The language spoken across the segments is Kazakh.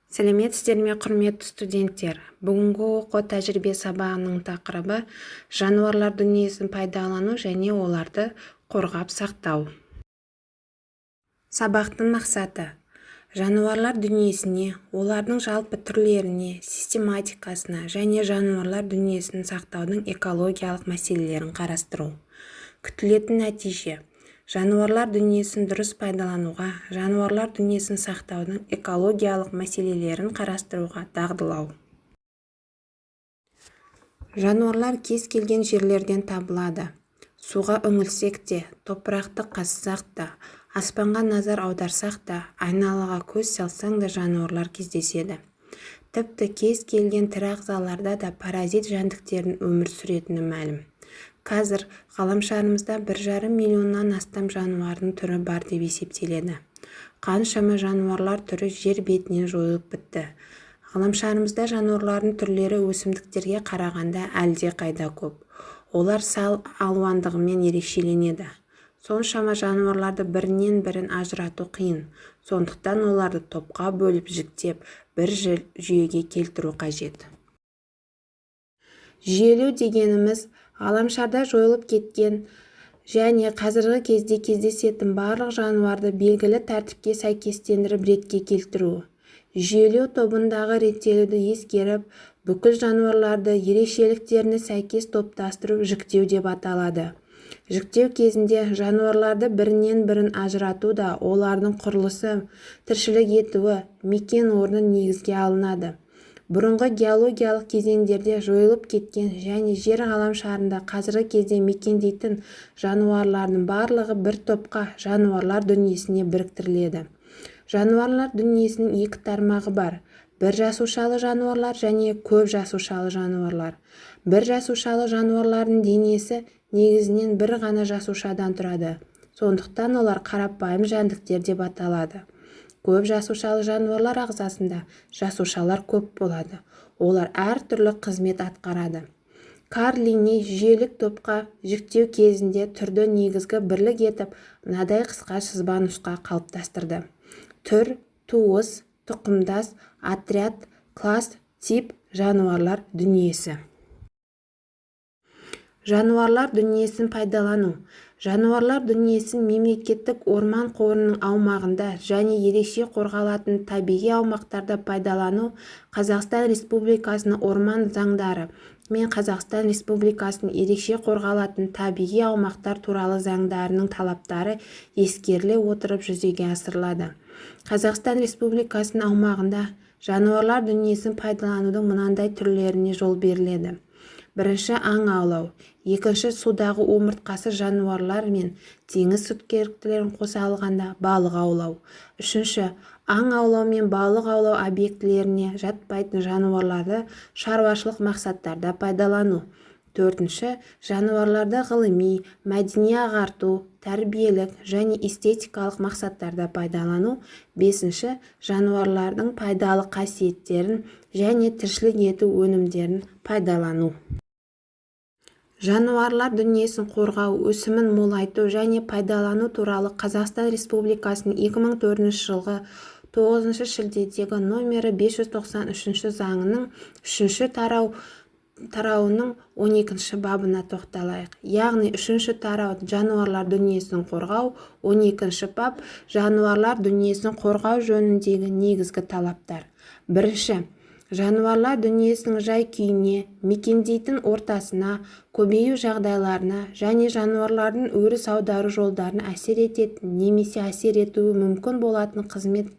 Сәлеметсіздер ме, құрметті студенттер? Бүгінгі оқу тәжірибе сабағының тақырыбы жануарлар дүниесін пайдалану және оларды қорғап сақтау. Сабақтың мақсаты: жануарлар дүниесіне, олардың жалпы түрлеріне, систематикасына және жануарлар дүниесін сақтаудың экологиялық мәселелерін қарастыру. Күтілетін нәтиже: жануарлар дүниесін дұрыс пайдалануға, жануарлар дүниесін сақтаудың экологиялық мәселелерін қарастыруға дағдылау. Жануарлар кез келген жерлерден табылады. Суға үңілсек те, топырақты қазсақ та, аспанға назар аударсақ та, айналаға көз салсаң да жануарлар кездеседі. Тіпті кез келген тірі ағзаларда да паразит жәндіктердің өмір сүретіні мәлім. Қазір ғаламшарымызда 1,5 миллионнан астам жануардың түрі бар деп есептеледі. Қаншама жануарлар түрі жер бетінен жойылып бітті. Ғаламшарымызда жануарлардың түрлері өсімдіктерге қарағанда әлде қайда көп. Олар сал алуандығымен ерекшеленеді. Соншама жануарларды бірінен бірін ажырату қиын. Сондықтан оларды топқа бөліп жіктеп, бір жүйеге келтіру қажет. Жүйелеу дегеніміз ғаламшарда жойылып кеткен және қазіргі кезде кездесетін барлық жануарды белгілі тәртіпке сәйкестендіріп ретке келтіру. Жүйелеу тобындағы реттелуді ескеріп, бүкіл жануарларды ерекшеліктеріне сәйкес топтастыру жіктеу деп аталады. Жіктеу кезінде жануарларды бірінен бірін ажырату да олардың құрылысы, тіршілік етуі, мекен орны негізге алынады. Бұрынғы геологиялық кезеңдерде жойылып кеткен және жер ғаламшарында қазіргі кезде мекендейтін жануарлардың барлығы бір топқа жануарлар дүниесіне біріктіріледі. Жануарлар дүниесінің екі тармағы бар: бір жасушалы жануарлар және көп жасушалы жануарлар. Бір жасушалы жануарлардың денесі негізінен бір ғана жасушадан тұрады. Сондықтан олар қарапайым жәндіктер деп аталады. Көп жасушалы жануарлар ағзасында жасушалар көп болады. Олар әртүрлі қызмет атқарады. Карл Линней жүйелік топқа жіктеу кезінде түрді негізгі бірлік етіп, мынадай қысқа сызба нұсқа қалыптастырды: түр, туыс, тұқымдас, отряд, класс, тип, жануарлар дүниесі. Жануарлар дүниесін пайдалану. Жануарлар дүниесін мемлекеттік орман қорының аумағында және ерекше қорғалатын табиғи аумақтарда пайдалану Қазақстан Республикасының орман заңдары мен Қазақстан Республикасының ерекше қорғалатын табиғи аумақтар туралы заңдарының талаптары ескеріле отырып жүзеге асырылады. Қазақстан Республикасының аумағында жануарлар дүниесін пайдаланудың мынандай түрлеріне жол беріледі: бірінші, аң аулау; екінші, судағы омыртқасы жануарлар мен теңіз сүтқоректілерін қоса алғанда балық аулау; үшінші, аң аулау мен балық аулау объектілеріне жатпайтын жануарларды шаруашылық мақсаттарда пайдалану; төртінші, жануарларды ғылыми, мәдени ағарту, тәрбиелік және эстетикалық мақсаттарда пайдалану; бесінші, жануарлардың пайдалы қасиеттерін және тіршілік ету өнімдерін пайдалану. Жануарлар дүниесін қорғау, өсімін молайту және пайдалану туралы Қазақстан Республикасының 2004 жылғы 9 шілдедегі номері 593 заңының 3 тарауының 12 бабына тоқталайық. Яғни 3 тарау жануарлар дүниесін қорғау, 12 бап жануарлар дүниесін қорғау жөніндегі негізгі талаптар. Бірінші, жануарлар дүниесінің жай-күйіне, мекендейтін ортасына, көбею жағдайларына және жануарлардың өріс аудару жолдарына әсер ететін немесе әсер етуі мүмкін болатын қызмет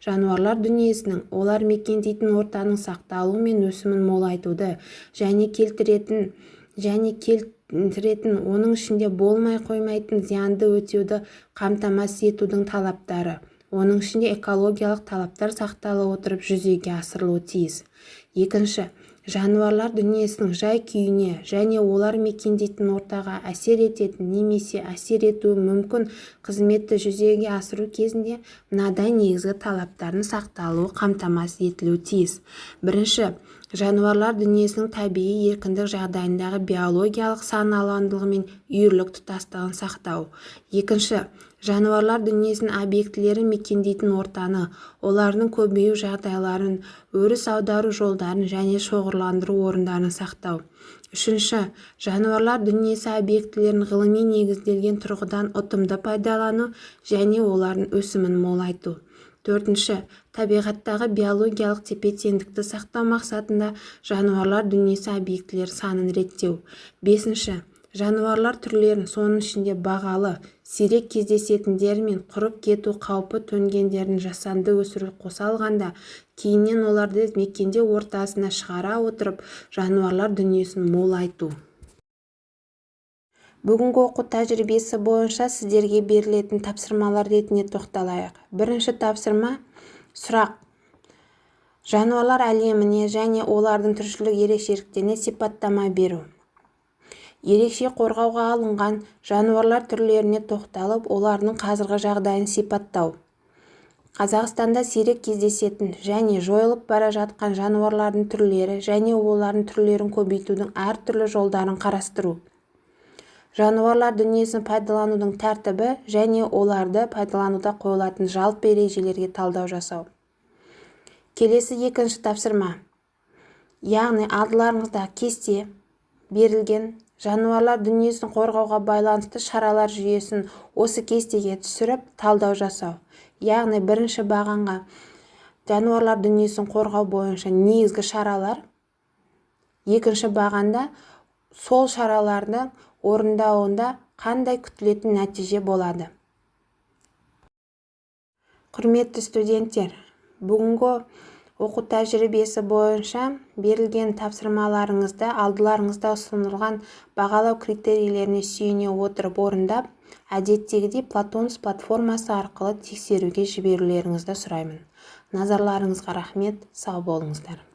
жануарлар дүниесінің олар мекендейтін ортаның сақталуы мен өсімін молайтуды және келтіретін, оның ішінде болмай қоймайтын зиянды өтеуді қамтамасыз етудің талаптары, оның ішінде экологиялық талаптар сақтала отырып жүзеге асырылуы тиіс. Екінші, жануарлар дүниесінің жай-күйіне және олар мекендейтін ортаға әсер ететін немесе әсер етуі мүмкін қызметті жүзеге асыру кезінде мынадай негізгі талаптардың сақталуы қамтамасыз етілуі тиіс. Бірінші, жануарлар дүниесінің табиғи еркіндік жағдайындағы биологиялық сан алуандылығы мен үйірлік тұтастығын сақтау. Екінші, жануарлар дүниесінің объектілері мекендейтін ортаны, олардың көбею жағдайларын, өріс аудару жолдарын және шоғырландыру орындарын сақтау. Үшінші, жануарлар дүниесі объектілерін ғылыми негізделген тұрғыдан ұтымды пайдалану және олардың өсімін молайту. Төртінші, табиғаттағы биологиялық тепе-теңдікті сақтау мақсатында жануарлар дүниесі объектілер санын реттеу. Бесінші, жануарлар түрлерін, соның ішінде бағалы, сирек кездесетіндер мен құрып кету қаупі төнгендерін жасанды өсіру қоса алғанда, кейіннен оларды мекендеу ортасына шығара отырып, жануарлар дүниесін молайту. Бүгінгі оқу тәжірибесі бойынша сіздерге берілетін тапсырмалар ретіне тоқталайық. Бірінші тапсырма сұрақ. Жануарлар әлеміне және олардың тіршілік ерекшеліктеріне сипаттама беру. Ерекше қорғауға алынған жануарлар түрлеріне тоқталып, олардың қазіргі жағдайын сипаттау. Қазақстанда сирек кездесетін және жойылып бара жатқан жануарлардың түрлері және олардың түрлерін көбейтудің әртүрлі жолдарын қарастыру. Жануарлар дүниесін пайдаланудың тәртібі және оларды пайдалануда қойылатын жалпы ережелерге талдау жасау. Келесі екінші тапсырма. Яғни алдыларыңызда кесте берілген жануарлар дүниесін қорғауға байланысты шаралар жүйесін осы кестеге түсіріп талдау жасау. Яғни бірінші бағанға жануарлар дүниесін қорғау бойынша негізгі шаралар, екінші бағанда сол шараларды орындауында қандай күтілетін нәтиже болады. Құрметті студенттер, бүгінгі оқу тәжірибесі бойынша берілген тапсырмаларыңызды алдыларыңызда ұсынылған бағалау критерийлеріне сүйене отырып орындап, әдеттегідей Платонс платформасы арқылы тексеруге жіберулеріңізді сұраймын. Назарларыңызға рахмет, сау болыңыздар.